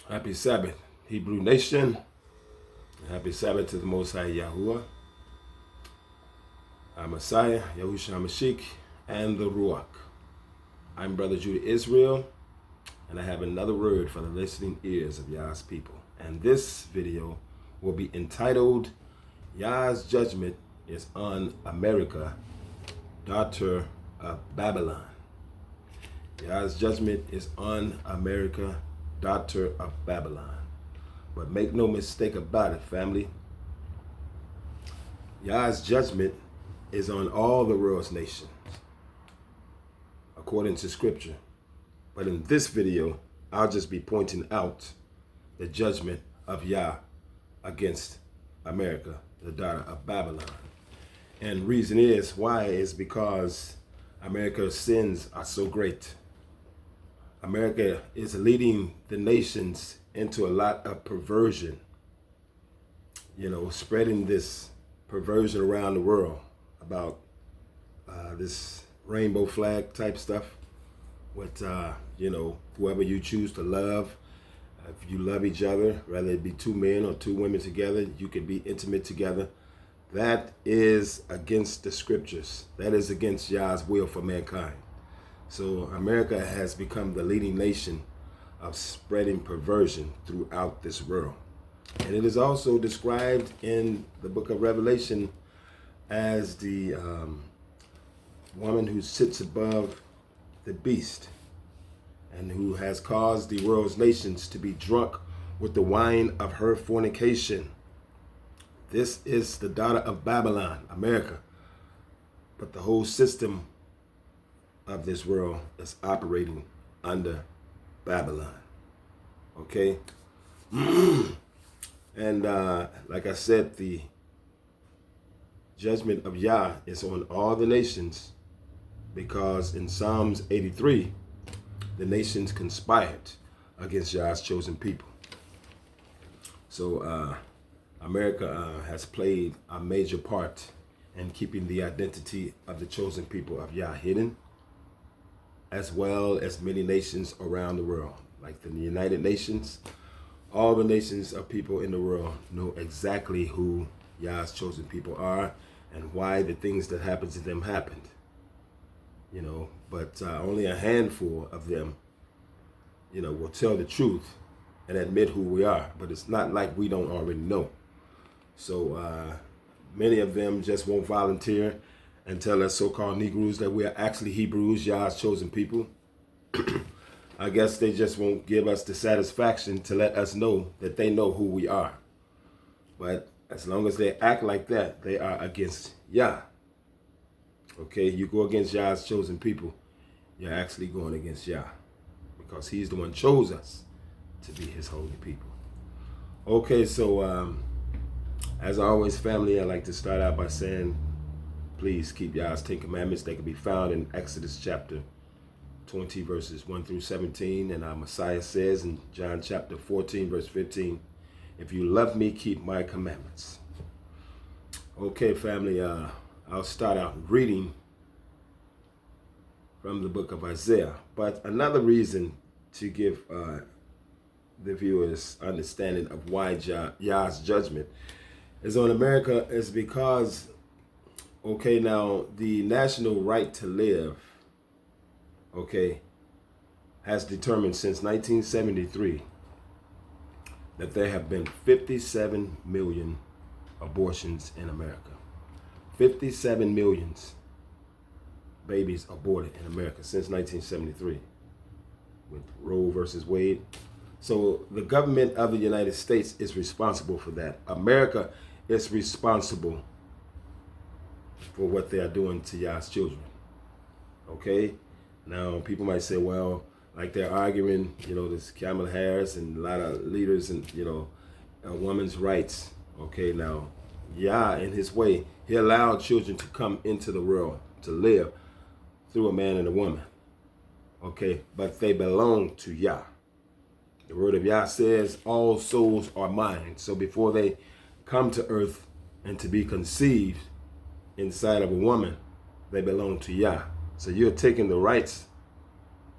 Happy Sabbath, Hebrew Nation. Happy Sabbath to the Most High Yahuwah, our Messiah, Yahushua Mashiach, and the Ruach. I'm Brother Judah Israel, and I have another word for the listening ears of Yah's people. And this video will be entitled, Yah's Judgment is on America, Daughter of Babylon. Yah's Judgment is on America, Daughter of Babylon. But make no mistake about it, family. Yah's judgment is on all the world's nations, according to scripture. But in this video, I'll just be pointing out the judgment of Yah against America, the daughter of Babylon. And reason is, why is because America's sins are so great. America is leading the nations into a lot of perversion, spreading this perversion around the world about this rainbow flag type stuff with, whoever you choose to love. If you love each other, whether it be two men or two women together, you can be intimate together. That is against the scriptures. That is against Yah's will for mankind. So America has become the leading nation of spreading perversion throughout this world. And it is also described in the book of Revelation as the woman who sits above the beast and who has caused the world's nations to be drunk with the wine of her fornication. This is the daughter of Babylon, America. But the whole system of this world is operating under Babylon. Okay? And like I said, the judgment of Yah is on all the nations, because in Psalms 83, the nations conspired against Yah's chosen people. So America has played a major part in keeping the identity of the chosen people of Yah hidden, as well as many nations around the world, like the United Nations. All the nations of people in the world know exactly who Yah's chosen people are and why the things that happened to them happened. But only a handful of them, will tell the truth and admit who we are. But it's not like we don't already know. So many of them just won't volunteer and tell us so-called Negroes that we are actually Hebrews, Yah's chosen people. I guess they just won't give us the satisfaction to let us know that they know who we are. But as long as they act like that, they are against Yah. Okay, you go against Yah's chosen people, you're actually going against Yah, because he's the one chose us to be his holy people. Okay, so as always, family, I like to start out by saying, please keep Yah's 10 Commandments. They can be found in Exodus chapter 20, verses 1 through 17. And our Messiah says in John chapter 14, verse 15, if you love me, keep my commandments. Okay, family, I'll start out reading from the book of Isaiah. But another reason to give the viewers understanding of why Yah's judgment is on America is because, okay, now the national right to live, has determined since 1973 that there have been 57 million abortions in America. 57 million babies aborted in America since 1973 with Roe versus Wade. So the government of the United States is responsible for that. America is responsible for what they are doing to Yah's children. Okay? Now, people might say, well, like they're arguing, this Kamala Harris and a lot of leaders and, women's rights. Okay, now, Yah, in his way, he allowed children to come into the world to live through a man and a woman. Okay, but they belong to Yah. The word of Yah says, all souls are mine. So before they come to earth and to be conceived inside of a woman, they belong to Yah. So you're taking the rights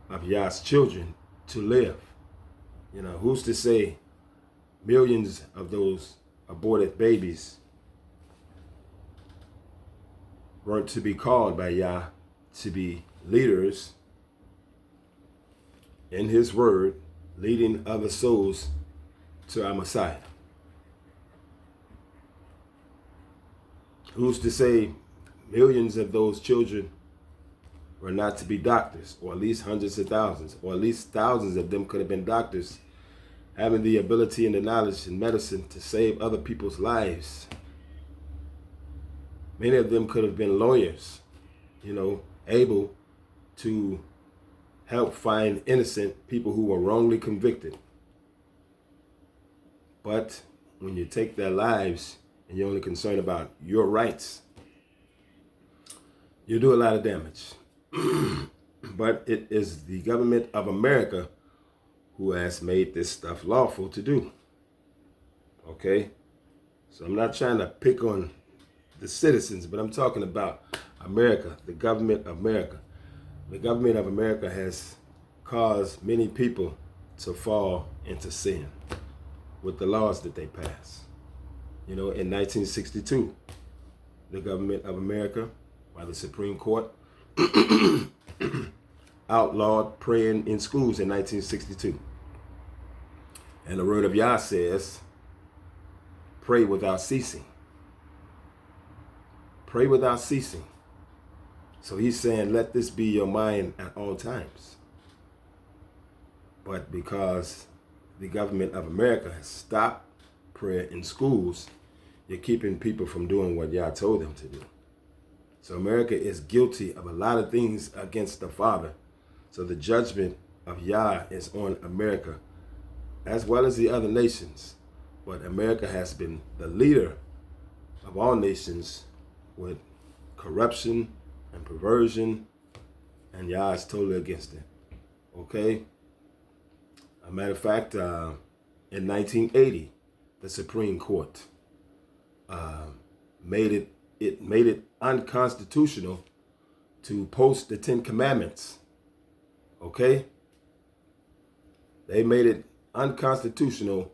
of Yah's children to live. You know, who's to say millions of those aborted babies weren't to be called by Yah to be leaders in his word, leading other souls to our Messiah? Who's to say millions of those children were not to be doctors, or at least hundreds of thousands, or at least thousands of them could have been doctors, having the ability and the knowledge in medicine to save other people's lives. Many of them could have been lawyers, you know, able to help find innocent people who were wrongly convicted. But when you take their lives and you're only concerned about your rights, you do a lot of damage. But it is the government of America who has made this stuff lawful to do. Okay? So I'm not trying to pick on the citizens, but I'm talking about America, the government of America. The government of America has caused many people to fall into sin with the laws that they pass. You know, in 1962, the government of America, by the Supreme Court, outlawed praying in schools in 1962. And the word of Yah says, pray without ceasing. Pray without ceasing. So he's saying, let this be your mind at all times. But because the government of America has stopped prayer in schools, you're keeping people from doing what Yah told them to do. So America is guilty of a lot of things against the Father. So the judgment of Yah is on America, as well as the other nations. But America has been the leader of all nations with corruption and perversion, and Yah is totally against it. Okay? A matter of fact, in 1980, the Supreme Court made it unconstitutional to post the Ten Commandments. Okay? They made it unconstitutional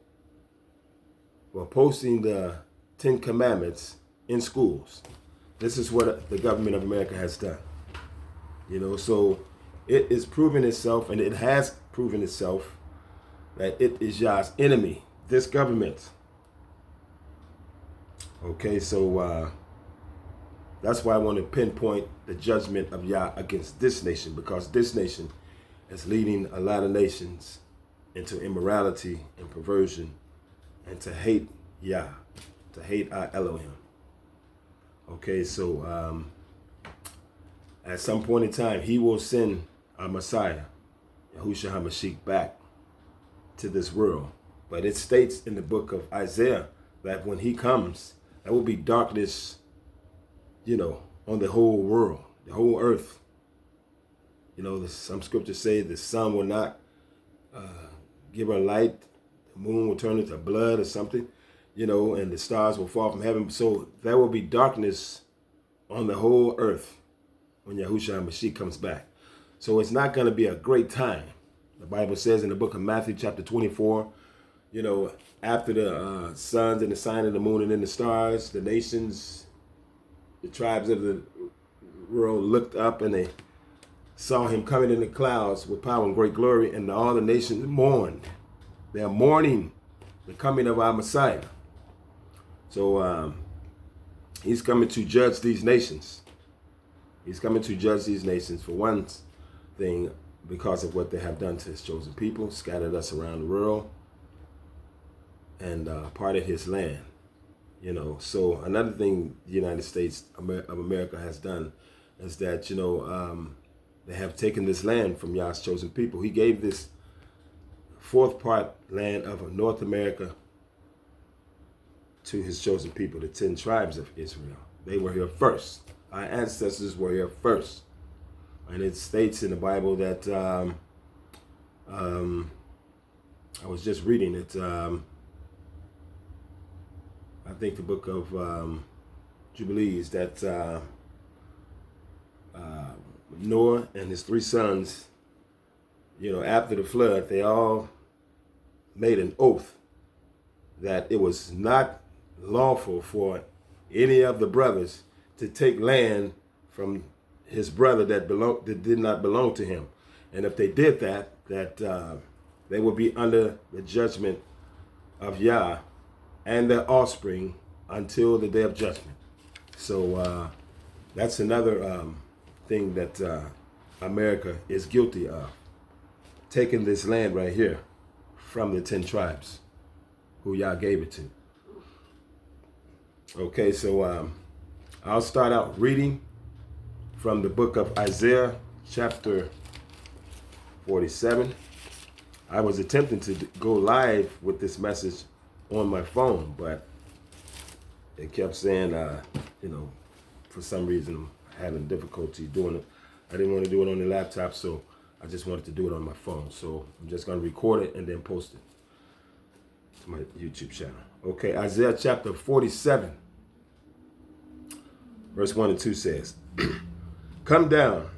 for posting the Ten Commandments in schools. This is what the government of America has done. You know, so it is proving itself, and it has proven itself, that it is Yah's enemy, this government. Okay, so that's why I want to pinpoint the judgment of Yah against this nation, because this nation is leading a lot of nations into immorality and perversion, and to hate Yah, to hate our Elohim. Okay, so at some point in time, he will send our Messiah, Yahushua HaMashiach, back to this world. But it states in the book of Isaiah that when he comes, there will be darkness, you know, on the whole world, the whole earth. You know, some scriptures say the sun will not give her light, the moon will turn into blood or something, you know, and the stars will fall from heaven. So there will be darkness on the whole earth when Yahushua HaMashiach comes back. So it's not going to be a great time. The Bible says in the book of Matthew chapter 24, you know, after the suns and the sign of the moon and then the stars, the nations, the tribes of the world looked up and they saw him coming in the clouds with power and great glory, and all the nations mourned. They are mourning the coming of our Messiah. So he's coming to judge these nations. He's coming to judge these nations for one thing, because of what they have done to his chosen people, scattered us around the world, and parted his land. You know, so another thing the United States of America has done is that, you know, they have taken this land from Yah's chosen people. He gave this fourth part land of North America to his chosen people, the 10 tribes of Israel. They were here first. Our ancestors were here first. And it states in the Bible that, I was just reading it, I think the book of Jubilees, that Noah and his 3 sons, you know, after the flood, they all made an oath that it was not lawful for any of the brothers to take land from his brother that did not belong to him. And if they did that, they would be under the judgment of Yah and their offspring until the day of judgment. So that's another thing that America is guilty of, taking this land right here from the 10 tribes who Yah gave it to. Okay, so I'll start out reading from the book of Isaiah, chapter 47. I was attempting to go live with this message on my phone, but it kept saying, for some reason I'm having difficulty doing it. I didn't want to do it on the laptop, so I just wanted to do it on my phone. So I'm just going to record it and then post it to my YouTube channel. Okay, Isaiah chapter 47, verse 1 and 2 says, Come down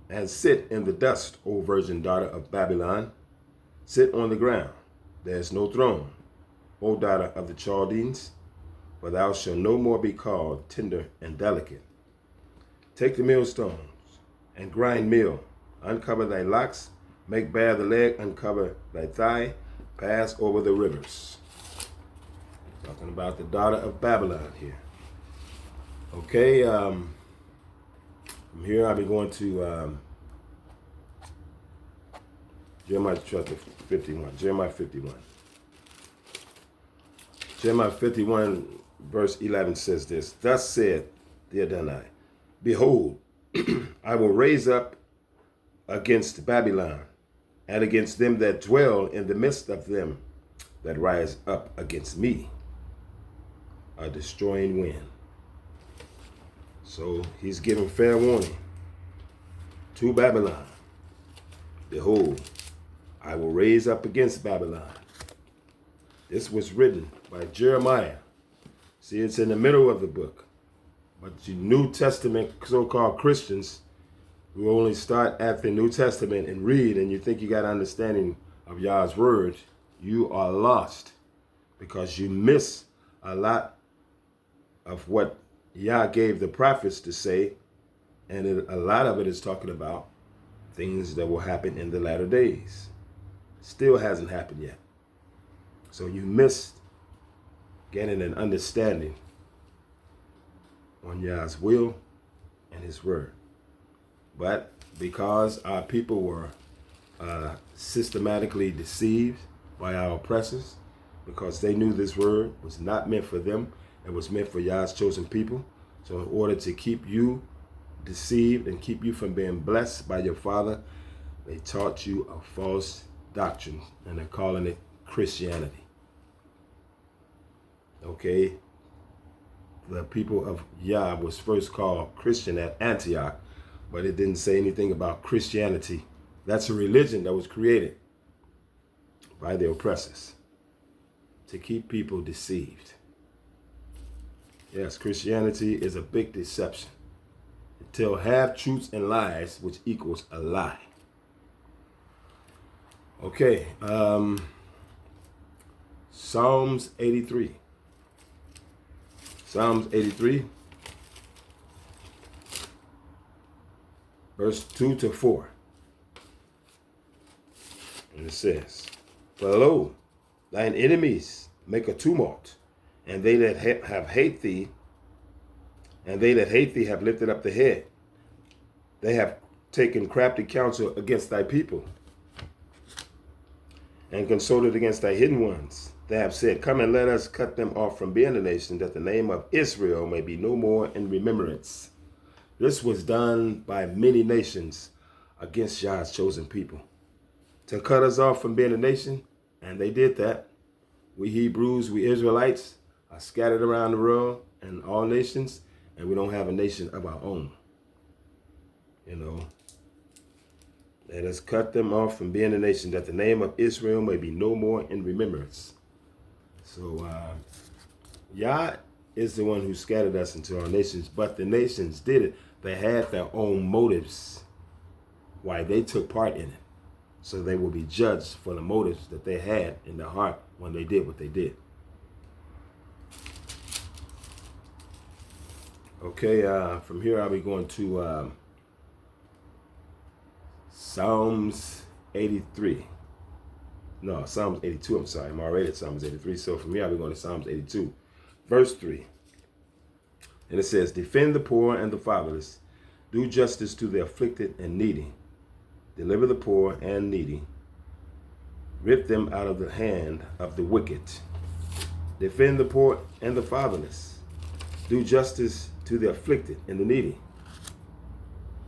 and sit in the dust, O virgin daughter of Babylon. Sit on the ground. There is no throne, O daughter of the Chaldeans, for thou shalt no more be called tender and delicate. Take the millstones and grind meal. Uncover thy locks, make bare the leg, uncover thy thigh, pass over the rivers. Talking about the daughter of Babylon here. Okay, from here I'll be going to Jeremiah chapter 51. Jeremiah 51. Jeremiah 51 verse 11 says this, Thus said the Adonai, Behold, I will raise up against Babylon and against them that dwell in the midst of them that rise up against me, a destroying wind. So he's giving fair warning to Babylon. Behold, I will raise up against Babylon. This was written by Jeremiah. See, it's in the middle of the book. But you New Testament so-called Christians who only start at the New Testament and read, and you think you got understanding of Yah's word, you are lost because you miss a lot of what Yah gave the prophets to say, and a lot of it is talking about things that will happen in the latter days. Still hasn't happened yet. So you missed getting an understanding on Yah's will and his word. But because our people were systematically deceived by our oppressors, because they knew this word was not meant for them, it was meant for Yah's chosen people. So in order to keep you deceived and keep you from being blessed by your Father, they taught you a false doctrine, and they're calling it Christianity. Okay? The people of Yah was first called Christian at Antioch, but it didn't say anything about Christianity. That's a religion that was created by the oppressors to keep people deceived. Yes, Christianity is a big deception. It tells half-truths and lies, which equals a lie. Okay, Psalms 83. Psalms 83, verse 2 to 4. And it says, For lo, thine enemies make a tumult, and they that hate thee have lifted up the head. They have taken crafty counsel against thy people, and consulted against thy hidden ones. They have said, Come and let us cut them off from being a nation, that the name of Israel may be no more in remembrance. This was done by many nations against Yah's chosen people, to cut us off from being a nation, and they did that. We Hebrews, we Israelites, are scattered around the world and all nations, and we don't have a nation of our own. You know, let us cut them off from being a nation, that the name of Israel may be no more in remembrance. So Yah is the one who scattered us into our nations, but the nations did it. They had their own motives why they took part in it. So they will be judged for the motives that they had in their heart when they did what they did. Okay, from here I'll be going to Psalms 83. No, Psalms 82, I'm sorry. I'm already at Psalms 83. So from here I'll be going to Psalms 82, verse 3. And it says, defend the poor and the fatherless. Do justice to the afflicted and needy. Deliver the poor and needy. Rip them out of the hand of the wicked. Defend the poor and the fatherless. Do justice to the afflicted and the needy.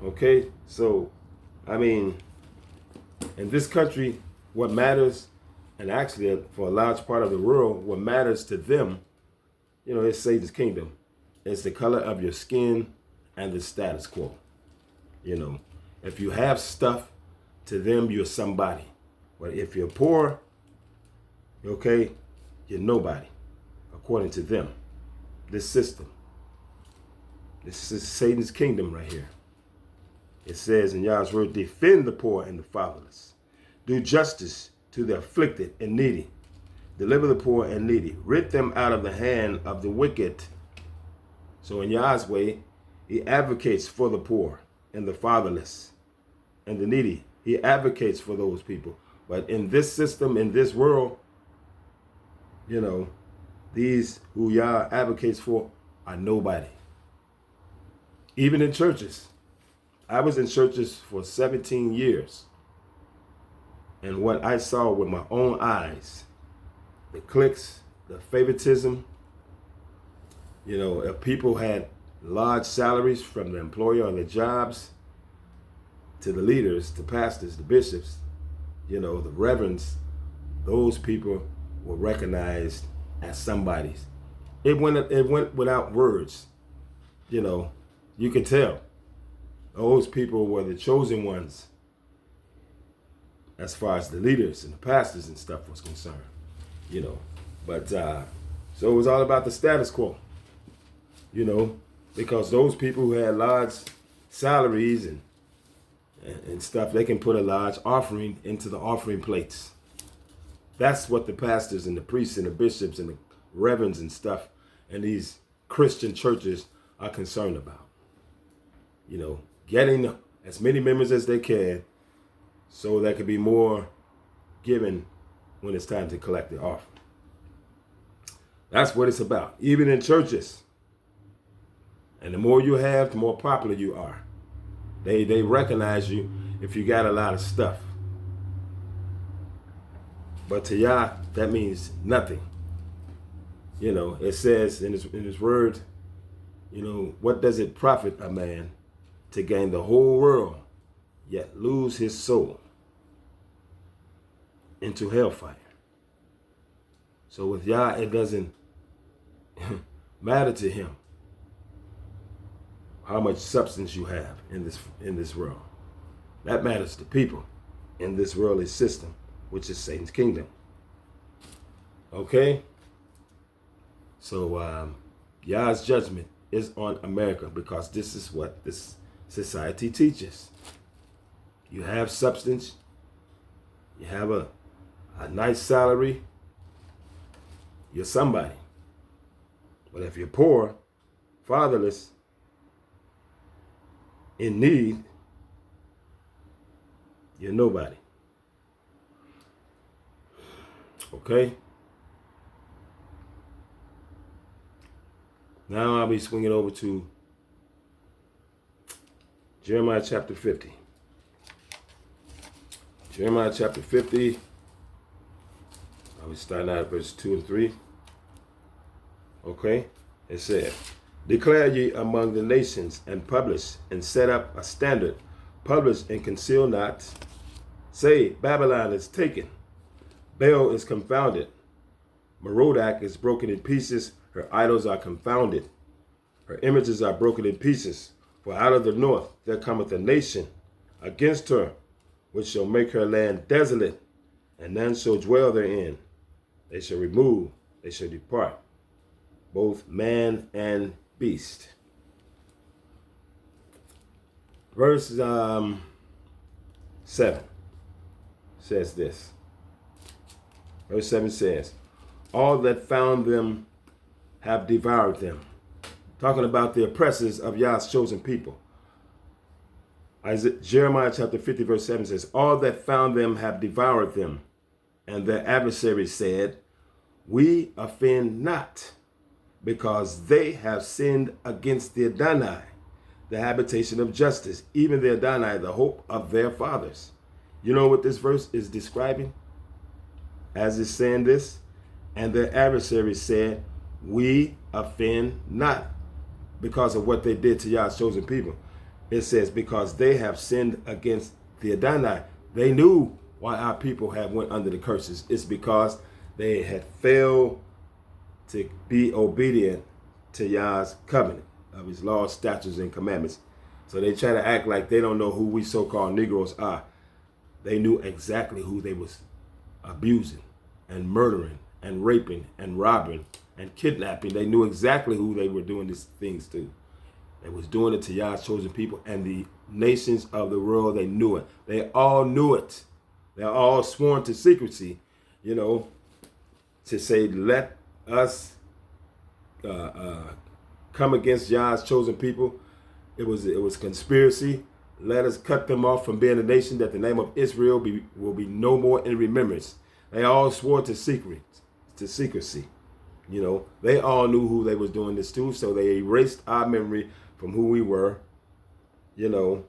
Okay, so, I mean, in this country, what matters, and actually for a large part of the world, what matters to them, you know, it's Satan's kingdom. It's the color of your skin and the status quo. You know, if you have stuff, to them, you're somebody. But if you're poor, okay, you're nobody, according to them. This system. This is Satan's kingdom right here. It says in Yah's word, defend the poor and the fatherless. Do justice to the afflicted and needy. Deliver the poor and needy. Rid them out of the hand of the wicked. So in Yah's way, he advocates for the poor and the fatherless and the needy. He advocates for those people. But in this system, in this world, you know, these who Yah advocates for are nobody. Even in churches. I was in churches for 17 years. And what I saw with my own eyes, the cliques, the favoritism, you know, if people had large salaries from the employer or their jobs, to the leaders, the pastors, the bishops, you know, the reverends, those people were recognized as somebody's. It went without words. You know, you can tell. Those people were the chosen ones as far as the leaders and the pastors and stuff was concerned. You know, but so it was all about the status quo. You know, because those people who had large salaries and stuff, they can put a large offering into the offering plates. That's what the pastors and the priests and the bishops and the reverends and stuff and these Christian churches are concerned about. You know, getting as many members as they can so there could be more given when it's time to collect the offering. That's what it's about, even in churches. And the more you have, the more popular you are. They recognize you if you got a lot of stuff. But to Yah, that means nothing. You know, it says in his word, you know, what does it profit a man to gain the whole world, yet lose his soul into hellfire? So with Yah, it doesn't matter to him how much substance you have in this world. That matters to people in this worldly system, which is Satan's kingdom. Okay? So Yah's judgment is on America because this is what this society teaches. You have substance, you have a nice salary, you're somebody. But if you're poor, fatherless, in need, you're nobody. Okay? Now I'll be swinging over to Jeremiah chapter 50. Jeremiah chapter 50. I'll be starting out at verse 2 and 3. Okay? It said, declare ye among the nations, and publish, and set up a standard. Publish and conceal not. Say, Babylon is taken. Baal is confounded. Merodach is broken in pieces. Her idols are confounded. Her images are broken in pieces. For out of the north there cometh a nation against her, which shall make her land desolate, and none shall dwell therein. They shall remove, they shall depart, both man and beast. Verse 7. says this. Verse 7 says, all that found them have devoured them. Talking about the oppressors of Yah's chosen people. Jeremiah chapter 50 verse 7 says, all that found them have devoured them, and their adversaries said, we offend not, because they have sinned against the Adonai, the habitation of justice, even the Adonai, the hope of their fathers. You know what this verse is describing? As it's saying this, and their adversaries said, we offend not, because of what they did to Yah's chosen people. It says, because they have sinned against the Adonai. They knew why our people had went under the curses. It's because they had failed to be obedient to Yah's covenant of his laws, statutes, and commandments. So they try to act like they don't know who we so-called Negroes are. They knew exactly who they was abusing and murdering and raping and robbing and kidnapping. They knew exactly who they were doing these things to. They was doing it to Yah's chosen people, and the nations of the world, they knew it. They all knew it. They're all sworn to secrecy, to say, let us come against Yah's chosen people. It was conspiracy. Let us cut them off from being a nation, that the name of Israel will be no more in remembrance. They all swore to secrecy. They all knew who they was doing this to, so they erased our memory from who we were, and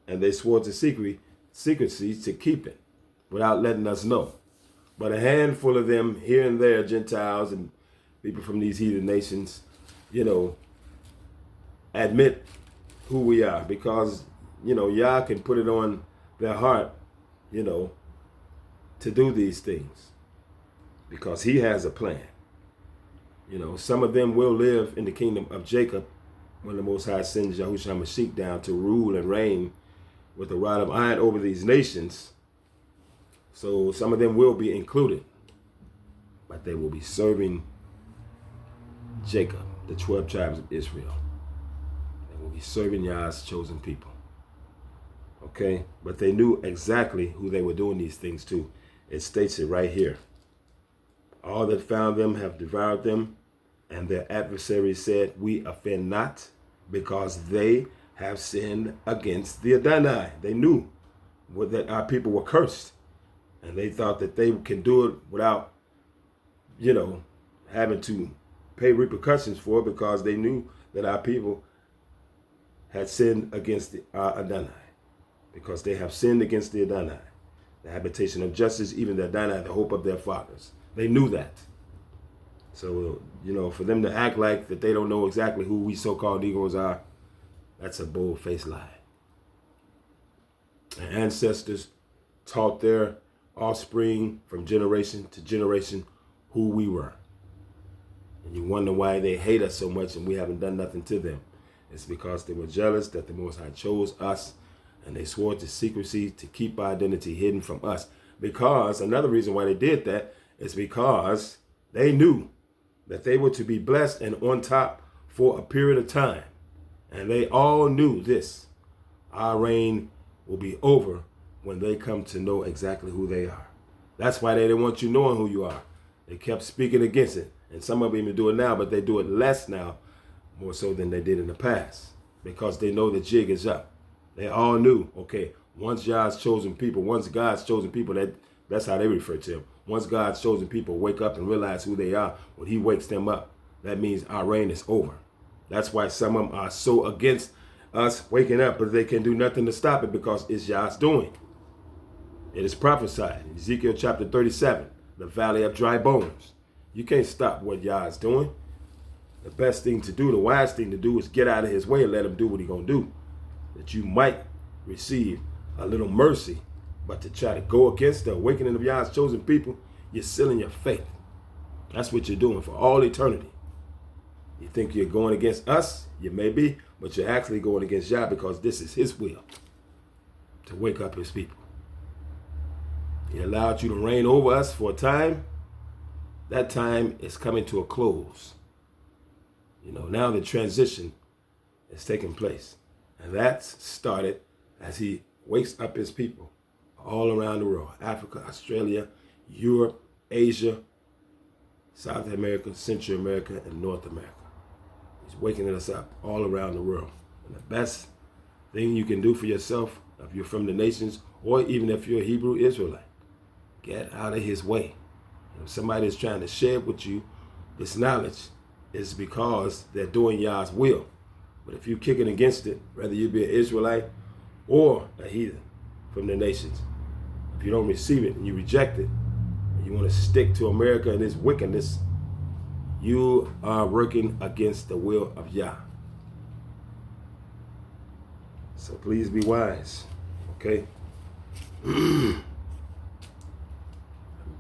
they swore to secrecy to keep it without letting us know. But a handful of them here and there, Gentiles and people from these heathen nations, admit who we are, because, Yah can put it on their heart, to do these things, because he has a plan. Some of them will live in the kingdom of Jacob when the Most High sends Yahushua HaMashiach down to rule and reign with a rod of iron over these nations. So some of them will be included, but they will be serving Jacob, the 12 tribes of Israel. They will be serving Yah's chosen people. Okay? But they knew exactly who they were doing these things to. It states it right here. All that found them have devoured them, and their adversaries said, we offend not, because they have sinned against the Adonai. They knew that our people were cursed, and they thought that they can do it without, having to pay repercussions for it, because they knew that our people had sinned against our Adonai, because they have sinned against the Adonai, the habitation of justice, even the Adonai, the hope of their fathers. They knew that. So, for them to act like that they don't know exactly who we so-called Negroes are, that's a bold-faced lie. Our ancestors taught their offspring from generation to generation who we were. And you wonder why they hate us so much and we haven't done nothing to them. It's because they were jealous that the Most High chose us, and they swore to secrecy to keep our identity hidden from us. Because, another reason why they did that is because they knew that they were to be blessed and on top for a period of time. And they all knew this. Our reign will be over when they come to know exactly who they are. That's why they didn't want you knowing who you are. They kept speaking against it. And some of them even do it now, but they do it less now, more so than they did in the past, because they know the jig is up. They all knew, okay, once God's chosen people, that's how they refer to him. Once God's chosen people wake up and realize who they are, when he wakes them up, that means our reign is over. That's why some of them are so against us waking up, but they can do nothing to stop it, because it's Yah's doing. It is prophesied in Ezekiel chapter 37, the valley of dry bones. You can't stop what Yah's doing. The best thing to do, the wise thing to do, is get out of his way and let him do what he's going to do, that you might receive a little mercy. But to try to go against the awakening of Yah's chosen people, you're sealing your faith. That's what you're doing for all eternity. You think you're going against us? You may be, but you're actually going against Yah, because this is his will, to wake up his people. He allowed you to reign over us for a time. That time is coming to a close. Now the transition is taking place. And that's started as he wakes up his people, all around the world. Africa, Australia, Europe, Asia, South America, Central America, and North America. He's waking us up all around the world. And the best thing you can do for yourself, if you're from the nations, or even if you're a Hebrew Israelite, get out of his way. If somebody is trying to share with you this knowledge, it's because they're doing Yah's will. But if you're kicking against it, whether you be an Israelite or a heathen from the nations, if you don't receive it and you reject it, and you want to stick to America and its wickedness, you are working against the will of Yah. So please be wise, okay?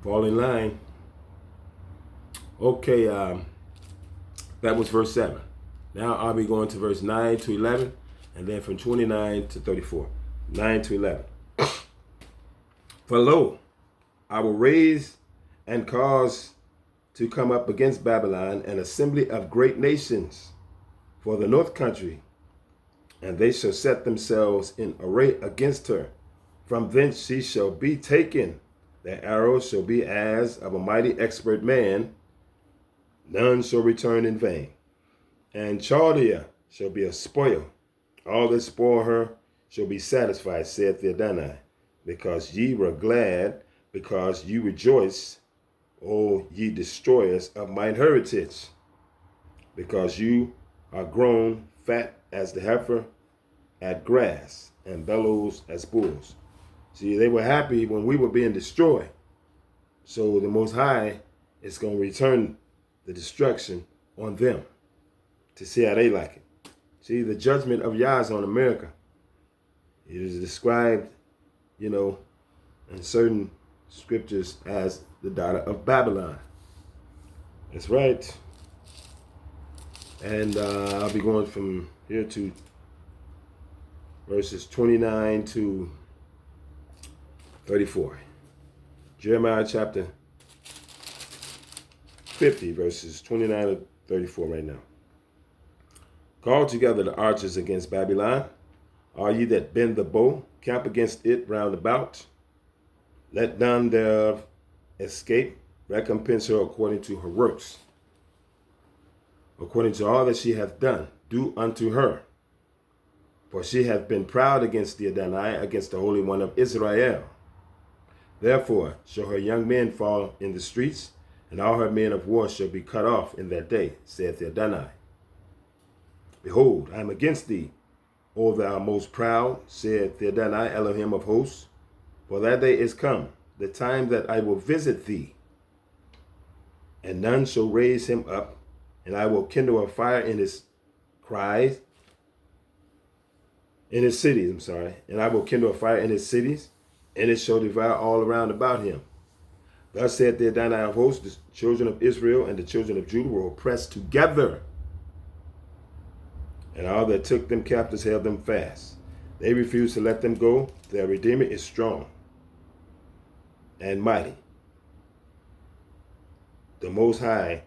Fall in line. Okay, that was verse 7. Now I'll be going to verse 9 to 11, and then from 29 to 34. 9 to 11. For lo, I will raise and cause to come up against Babylon an assembly of great nations for the north country, and they shall set themselves in array against her. From thence she shall be taken. Their arrows shall be as of a mighty expert man. None shall return in vain. And Chaldea shall be a spoil. All that spoil her shall be satisfied, saith the Adonai, because ye were glad, because you rejoice, O ye destroyers of mine heritage, because you are grown fat as the heifer at grass, and bellows as bulls. See, they were happy when we were being destroyed. So the Most High is going to return the destruction on them to see how they like it. See, the judgment of Yah is on America. It is described, in certain scriptures as the daughter of Babylon. That's right. And I'll be going from here to verses 29 to 34. Jeremiah chapter 50, verses 29 to 34 right now. Call together the archers against Babylon. All ye that bend the bow, camp against it round about. Let none thereof escape. Recompense her according to her works. According to all that she hath done, do unto her. For she hath been proud against the Adonai, against the Holy One of Israel. Therefore shall her young men fall in the streets, and all her men of war shall be cut off in that day, saith the Adonai. Behold, I am against thee, O thou most proud, saith the Adonai, Elohim of hosts. For that day is come, the time that I will visit thee, and none shall raise him up, and I will kindle a fire in his cries, in his cities, and I will kindle a fire in his cities, and it shall devour all around about him. Thus saith the Adonai of hosts, the children of Israel and the children of Judah were oppressed together, and all that took them captives held them fast. They refused to let them go. Their Redeemer is strong and mighty. The Most High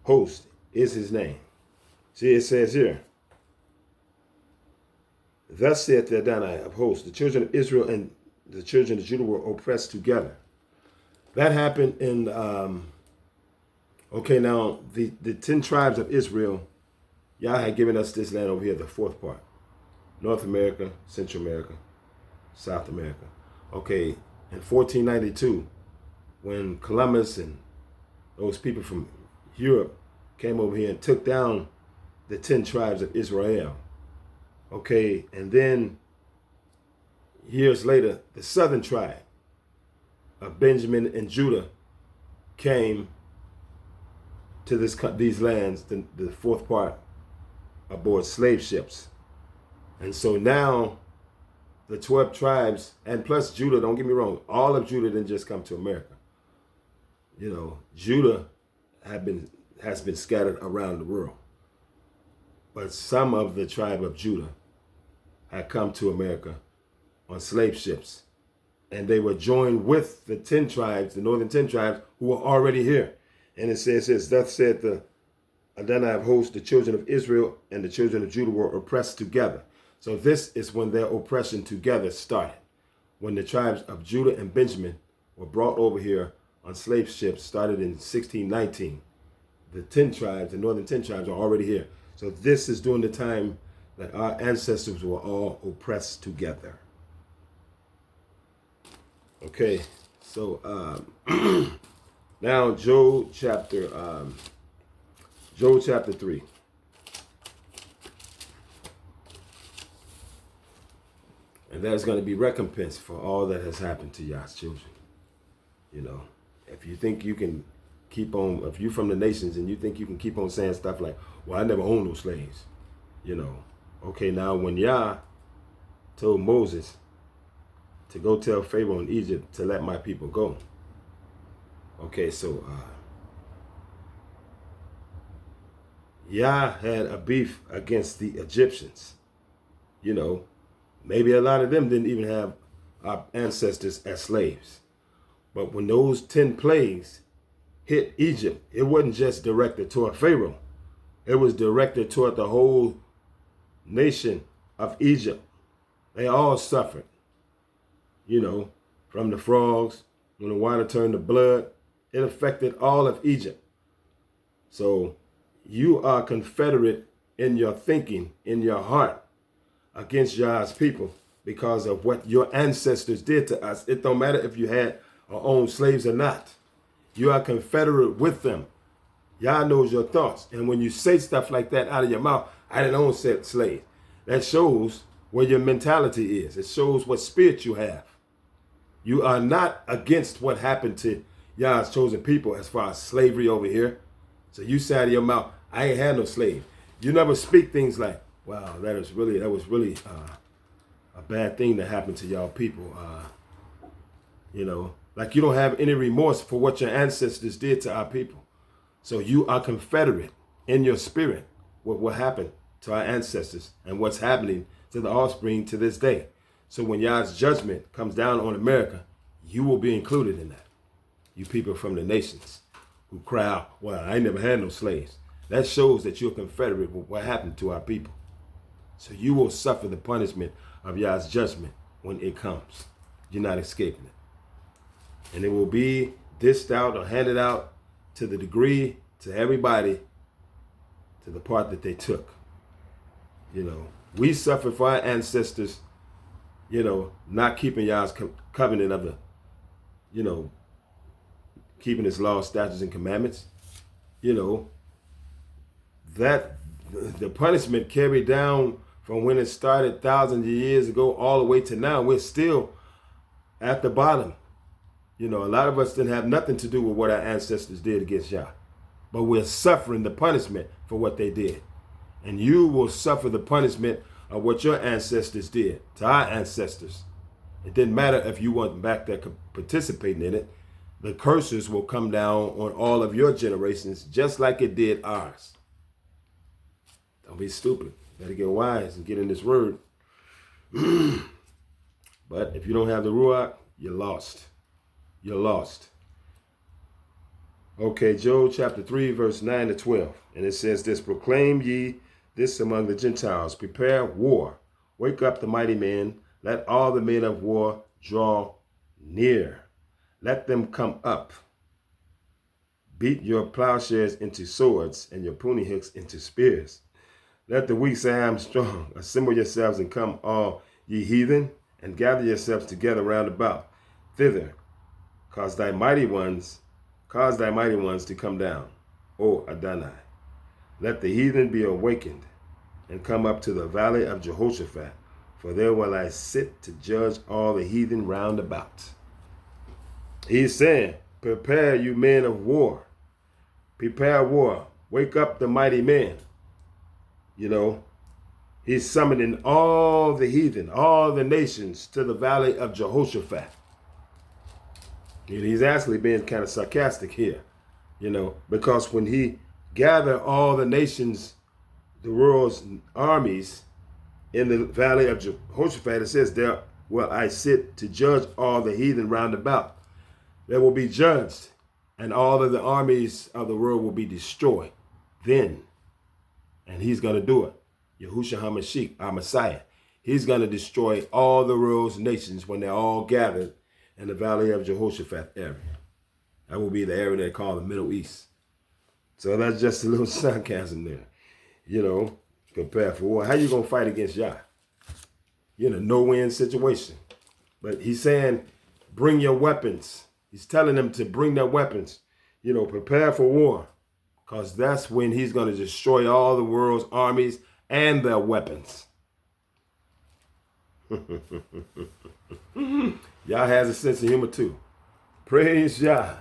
host is his name. See, it says here, thus saith the Adonai of hosts, the children of Israel and the children of Judah were oppressed together. That happened in, now the 10 tribes of Israel, Yah had given us this land over here, the fourth part. North America, Central America, South America. Okay, in 1492, when Columbus and those people from Europe came over here and took down the 10 tribes of Israel. Okay, and then years later, the southern tribe of Benjamin and Judah came to these lands, the fourth part, aboard slave ships. And so now the 12 tribes, and plus Judah, don't get me wrong, all of Judah didn't just come to America. Judah has been scattered around the world. But some of the tribe of Judah had come to America on slave ships. And they were joined with the 10 tribes, the northern 10 tribes, who were already here. And it says, thus said the Adonai of hosts, the children of Israel and the children of Judah were oppressed together. So this is when their oppression together started. when the tribes of Judah and Benjamin were brought over here on slave ships, started in 1619. The 10 tribes, the northern 10 tribes, are already here. So this is during the time that our ancestors were all oppressed together. Okay, so now Job chapter 3. And that is going to be recompense for all that has happened to y'all's children. You know, if you think you can keep on, if you're from the nations and you think you can keep on saying stuff like, well, I never owned no slaves, you know. Okay, now when Yah told Moses to go tell Pharaoh in Egypt to let my people go. Okay, so Yah had a beef against the Egyptians. You know, maybe a lot of them didn't even have our ancestors as slaves. But when those 10 plagues hit Egypt, it wasn't just directed toward Pharaoh. It was directed toward the whole nation of Egypt. They all suffered. You know, from the frogs, when the water turned to blood, it affected all of Egypt. So you are confederate in your thinking, in your heart, against Yah's people because of what your ancestors did to us. It don't matter if you had or owned slaves or not. You are confederate with them. Yah knows your thoughts. And when you say stuff like that out of your mouth, I didn't own slaves. That shows where your mentality is. It shows what spirit you have. You are not against what happened to Yah's chosen people as far as slavery over here. So you say out of your mouth, I ain't had no slave. You never speak things like, wow, that was really a bad thing that happened to y'all people. You know, like you don't have any remorse for what your ancestors did to our people. So you are confederate in your spirit with what happened to our ancestors and what's happening to the offspring to this day. So when Yah's judgment comes down on America, you will be included in that. You people from the nations who cry out, well, I never had no slaves. That shows that you're confederate with what happened to our people. So you will suffer the punishment of Yah's judgment when it comes. You're not escaping it. And it will be dished out or handed out to the degree, to everybody, to the part that they took. You know, we suffered for our ancestors, you know, not keeping Yah's covenant of the, you know, keeping his laws, statutes, and commandments. You know, that the punishment carried down from when it started thousands of years ago all the way to now. We're still at the bottom. You know, a lot of us didn't have nothing to do with what our ancestors did against Yah. But we're suffering the punishment for what they did. And you will suffer the punishment of what your ancestors did to our ancestors. It didn't matter if you weren't back there participating in it. The curses will come down on all of your generations just like it did ours. Don't be stupid. Better get wise and get in this word. But if you don't have the Ruach, you're lost. You're lost. Okay, Job chapter 3, verse 9 to 12. And it says this, proclaim ye this among the Gentiles, prepare war, wake up the mighty men, let all the men of war draw near. Let them come up. Beat your plowshares into swords and your pruning hooks into spears. Let the weak say, I am strong. Assemble yourselves and come, all ye heathen, and gather yourselves together round about thither. Cause thy mighty ones to come down, O Adonai. Let the heathen be awakened and come up to the valley of Jehoshaphat, for there will I sit to judge all the heathen round about. He's saying, prepare you men of war. Prepare war. Wake up the mighty men. You know, he's summoning all the heathen, all the nations to the valley of Jehoshaphat. And he's actually being kind of sarcastic here, you know, because when he gathered all the nations, the world's armies in the valley of Jehoshaphat, it says, there will I sit to judge all the heathen round about. They will be judged, and all of the armies of the world will be destroyed then. And he's going to do it. Yahushua HaMashiach, our Messiah. He's going to destroy all the world's nations when they're all gathered in the valley of Jehoshaphat area. That will be the area they call the Middle East. So that's just a little sarcasm there. Prepare for war. How you going to fight against Yah? You're in a no-win situation. But he's saying, bring your weapons. He's telling them to bring their weapons. Prepare for war. Because that's when he's going to destroy all the world's armies and their weapons. Yah has a sense of humor too. Praise Yah.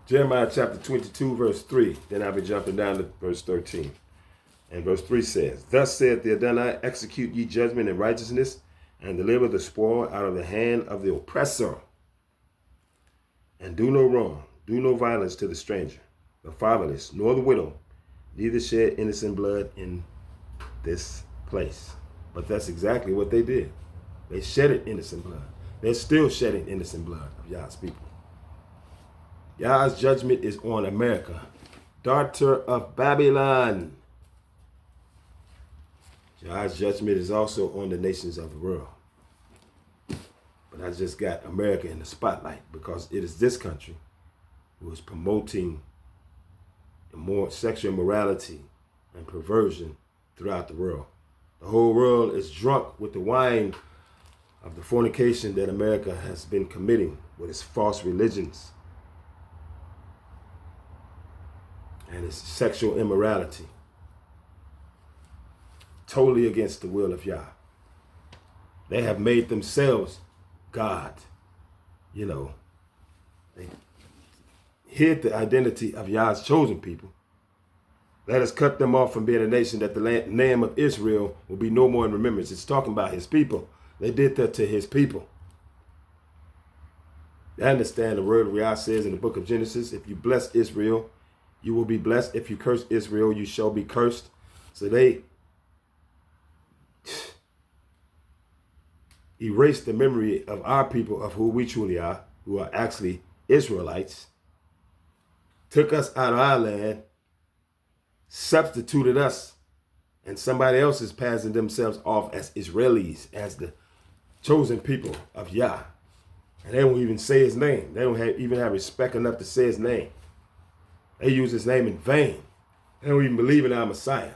Jeremiah chapter 22, verse 3. Then I'll be jumping down to verse 13. And verse 3 says, Thus saith the Adonai, execute ye judgment and righteousness, and deliver the spoil out of the hand of the oppressor. And do no wrong, do no violence to the stranger, the fatherless, nor the widow, neither shed innocent blood in this place. But that's exactly what they did. They shedded innocent blood. They're still shedding innocent blood of Yah's people. Yah's judgment is on America, daughter of Babylon. Yah's judgment is also on the nations of the world. But I just got America in the spotlight because it is this country who is promoting more sexual immorality and perversion throughout the world. The whole world is drunk with the wine of the fornication that America has been committing with its false religions and its sexual immorality. Totally against the will of Yah. They have made themselves God. They hid the identity of Yah's chosen people. Let us cut them off from being a nation that the name of Israel will be no more in remembrance. It's talking about his people. They did that to his people. I understand the word of Yah says in the book of Genesis, if you bless Israel, you will be blessed. If you curse Israel, you shall be cursed. So they erased the memory of our people, of who we truly are, who are actually Israelites, took us out of our land, substituted us, and somebody else is passing themselves off as Israelis, as the chosen people of Yah. And they won't even say his name. They don't even have respect enough to say his name. They use his name in vain. They don't even believe in our Messiah.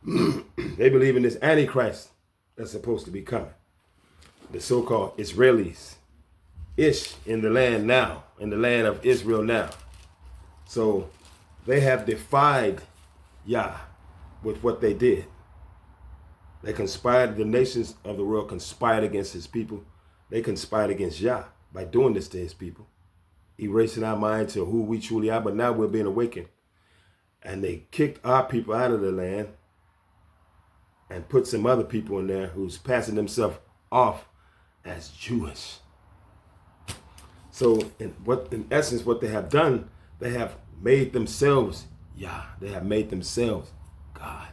They believe in this Antichrist that's supposed to be coming. The so-called Israelis. Ish in the land now, in the land of Israel now. So they have defied Yah with what they did. They conspired, the nations of the world conspired against his people. They conspired against Yah by doing this to his people, erasing our mind to who we truly are, but now we're being awakened. And they kicked our people out of the land and put some other people in there who's passing themselves off as Jewish. So in essence, what they have done, they have made themselves Yah. They have made themselves God.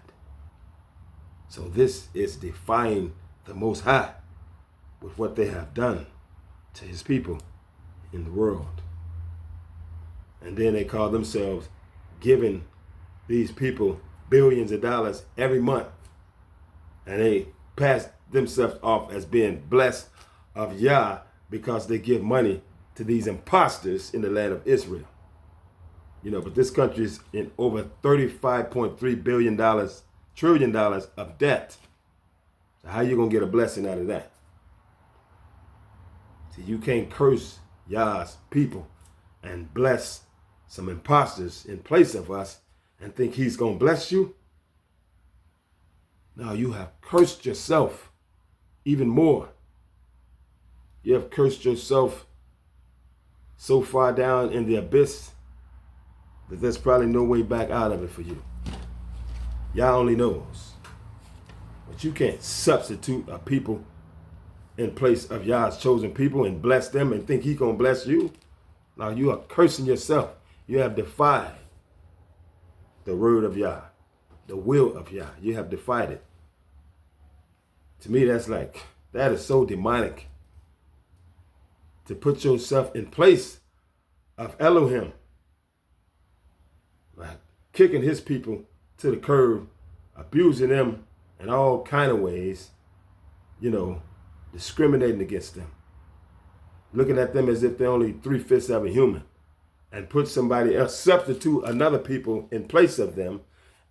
So this is defying the Most High with what they have done to his people in the world. And then they call themselves giving these people billions of dollars every month. And they pass themselves off as being blessed of Yah because they give money to these imposters in the land of Israel. But this country is in over $35.3 trillion of debt. So how you going to get a blessing out of that? See, you can't curse Yah's people and bless some imposters in place of us and think he's going to bless you. No, you have cursed yourself even more. You have cursed yourself so far down in the abyss that there's probably no way back out of it for you. Yah only knows. But you can't substitute a people in place of Yah's chosen people and bless them and think he's going to bless you. Now you are cursing yourself. You have defied the word of Yah, the will of Yah. You have defied it. To me, that is so demonic. To put yourself in place of Elohim, like kicking his people to the curb, abusing them in all kind of ways, discriminating against them, looking at them as if they're only 3/5 of a human, and put somebody else, substitute another people in place of them,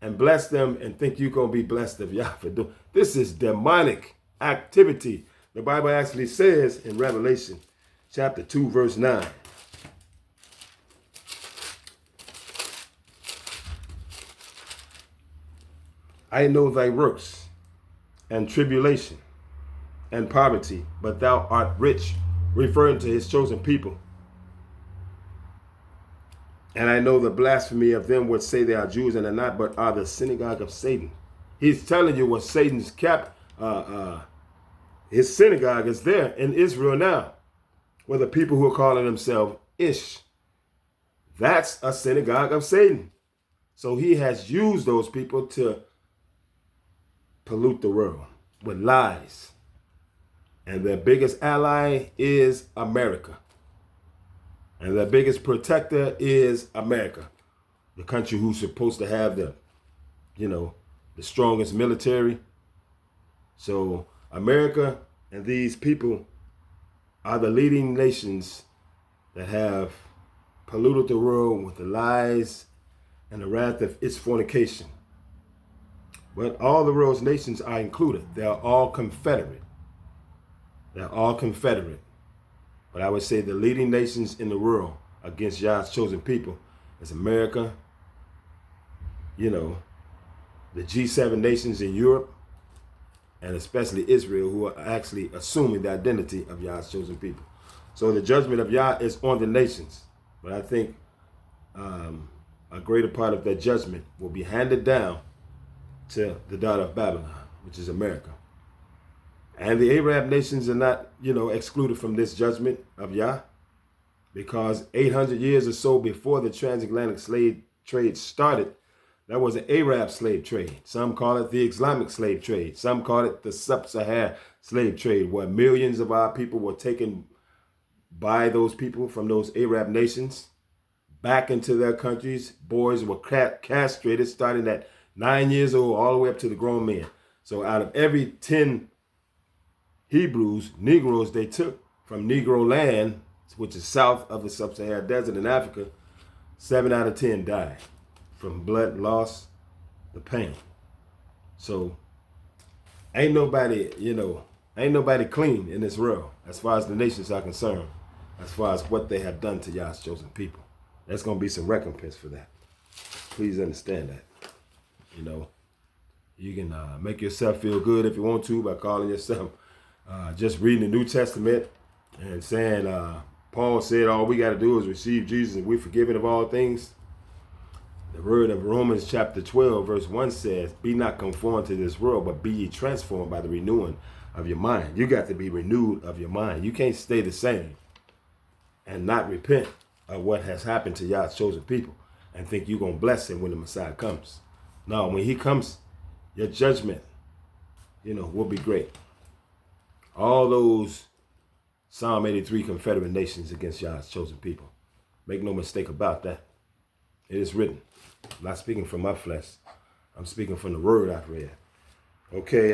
and bless them and think you're going to be blessed of Yah for doing. This is demonic activity. The Bible actually says in Revelation chapter 2, verse 9, I know thy works and tribulation and poverty, but thou art rich, referring to his chosen people. And I know the blasphemy of them which say they are Jews and are not, but are the synagogue of Satan. He's telling you what Satan's his synagogue is there in Israel now, where the people who are calling themselves Ish. That's a synagogue of Satan. So he has used those people to pollute the world with lies. And their biggest ally is America. And their biggest protector is America, the country who's supposed to have the strongest military. So America and these people are the leading nations that have polluted the world with the lies and the wrath of its fornication. But all the world's nations are included. They are all confederate. They're all confederate. But I would say the leading nations in the world against Yah's chosen people is America, the G7 nations in Europe, and especially Israel, who are actually assuming the identity of Yah's chosen people. So the judgment of Yah is on the nations. But I think a greater part of that judgment will be handed down to the daughter of Babylon, which is America. And the Arab nations are not, excluded from this judgment of Yah, because 800 years or so before the transatlantic slave trade started, there was an Arab slave trade. Some call it the Islamic slave trade. Some call it the sub-Saharan slave trade, where millions of our people were taken by those people from those Arab nations back into their countries. Boys were castrated starting at 9 years old all the way up to the grown men. So out of every 10 Hebrews, Negroes they took from Negro land, which is south of the sub-Saharan desert in Africa, 7 out of 10 died from blood loss, the pain. So ain't nobody clean in this world as far as the nations are concerned, as far as what they have done to Yah's chosen people. There's going to be some recompense for that. Please understand that. You can make yourself feel good if you want to by calling yourself just reading the New Testament and saying Paul said all we got to do is receive Jesus and we're forgiven of all things. The word of Romans chapter 12 verse 1 says, be not conformed to this world, but be ye transformed by the renewing of your mind. You got to be renewed of your mind. You can't stay the same and not repent of what has happened to Yah's chosen people and think you're going to bless him when the Messiah comes. No, when he comes, your judgment, will be great. All those Psalm 83 confederate nations against Yah's chosen people. Make no mistake about that. It is written. I'm not speaking from my flesh. I'm speaking from the word I've read. Okay,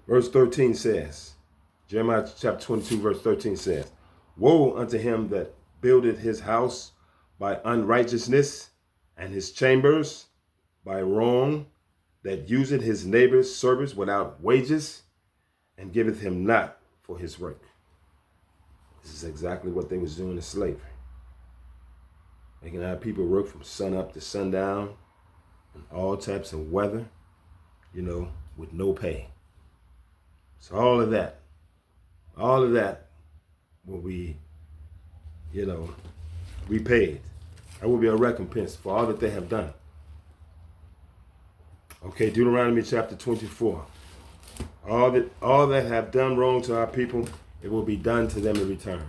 verse 13 says, Jeremiah chapter 22, verse 13 says, woe unto him that buildeth his house by unrighteousness, and his chambers by wrong, that useth his neighbor's service without wages, and giveth him not for his work. This is exactly what they was doing in slavery. Making our people work from sun up to sundown in all types of weather, with no pay. So all of that will be, repaid. That will be a recompense for all that they have done. Okay, Deuteronomy chapter 24. All that have done wrong to our people, it will be done to them in return.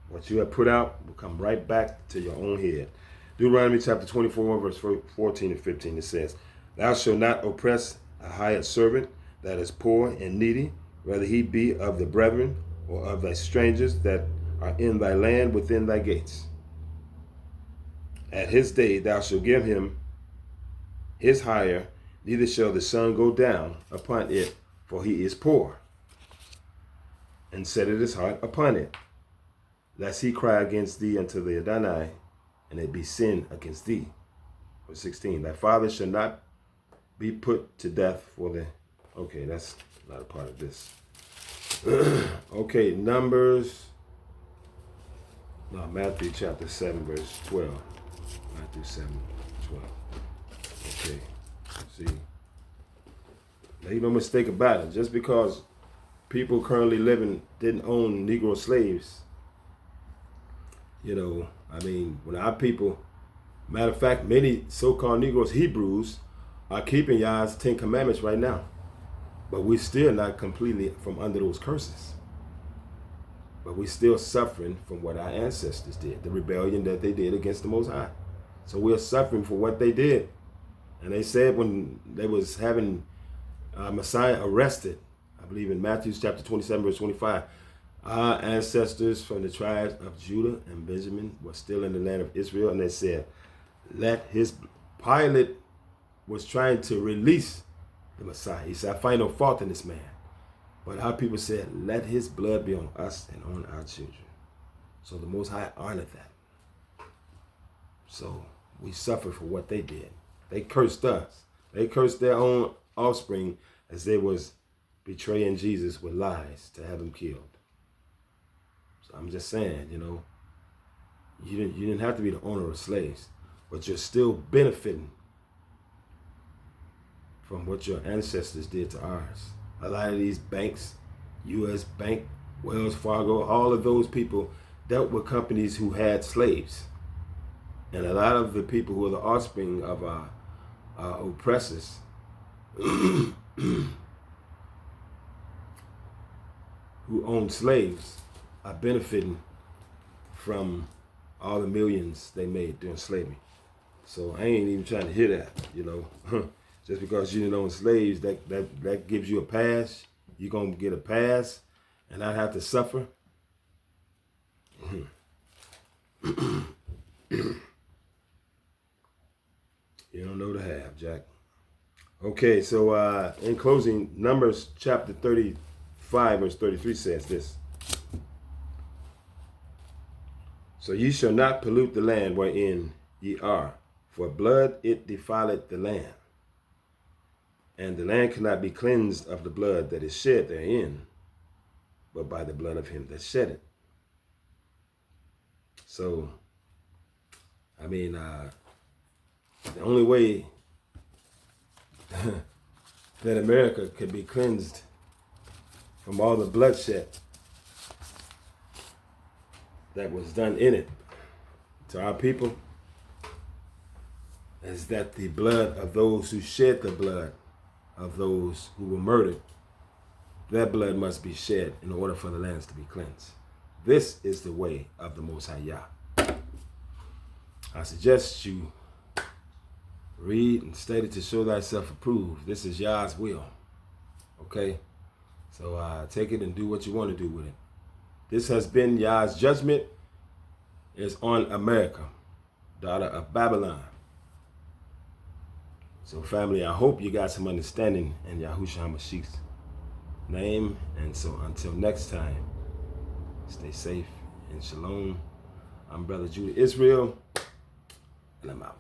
What you have put out will come right back to your own head. Deuteronomy chapter 24, verse 14 and 15, it says, thou shalt not oppress a hired servant that is poor and needy, whether he be of the brethren or of thy strangers that are in thy land within thy gates. At his day thou shalt give him his hire, neither shall the sun go down upon it, for he is poor, and setteth his heart upon it, lest he cry against thee unto the Adonai, and it be sin against thee. Verse 16, thy father shall not be put to death for the... Okay, that's not a part of this. Okay, Matthew chapter 7, verse 12. Matthew 7, 12. Okay, see. Make no mistake about it. Just because people currently living didn't own Negro slaves, when our people, matter of fact, many so-called Negroes, Hebrews, are keeping Yah's 10 Commandments right now. But we're still not completely from under those curses. But we're still suffering from what our ancestors did, the rebellion that they did against the Most High. So we're suffering for what they did. And they said when they was having Messiah arrested, I believe in Matthew chapter 27, verse 25, our ancestors from the tribes of Judah and Benjamin were still in the land of Israel. And they said, Pilate was trying to release the Messiah. He said, I find no fault in this man. But our people said, let his blood be on us and on our children. So the Most High honored that. So we suffer for what they did. They cursed us. They cursed their own offspring as they was betraying Jesus with lies to have him killed. So I'm just saying, you didn't have to be the owner of slaves, but you're still benefiting from what your ancestors did to ours. A lot of these banks, U.S. Bank, Wells Fargo, all of those people dealt with companies who had slaves. And a lot of the people who are the offspring of our oppressors who owned slaves are benefiting from all the millions they made during slavery. So I ain't even trying to hear that, Just because you didn't own slaves, that gives you a pass. You're going to get a pass and not have to suffer. You don't know the half, Jack. Okay, so in closing, Numbers chapter 35, verse 33 says this. So ye shall not pollute the land wherein ye are, for blood it defileth the land. And the land cannot be cleansed of the blood that is shed therein, but by the blood of him that shed it. So, the only way that America could be cleansed from all the bloodshed that was done in it to our people is that the blood of those who shed the blood of those who were murdered, their blood must be shed in order for the lands to be cleansed. This is the way of the Most High Yah. I suggest you read and study to show thyself approved. This is Yah's will. Okay? So take it and do what you want to do with it. This has been Yah's judgment. It's on America, daughter of Babylon. So family, I hope you got some understanding in Yahushua HaMashiach's name. And so until next time, stay safe and shalom. I'm Brother Judah Israel, and I'm out.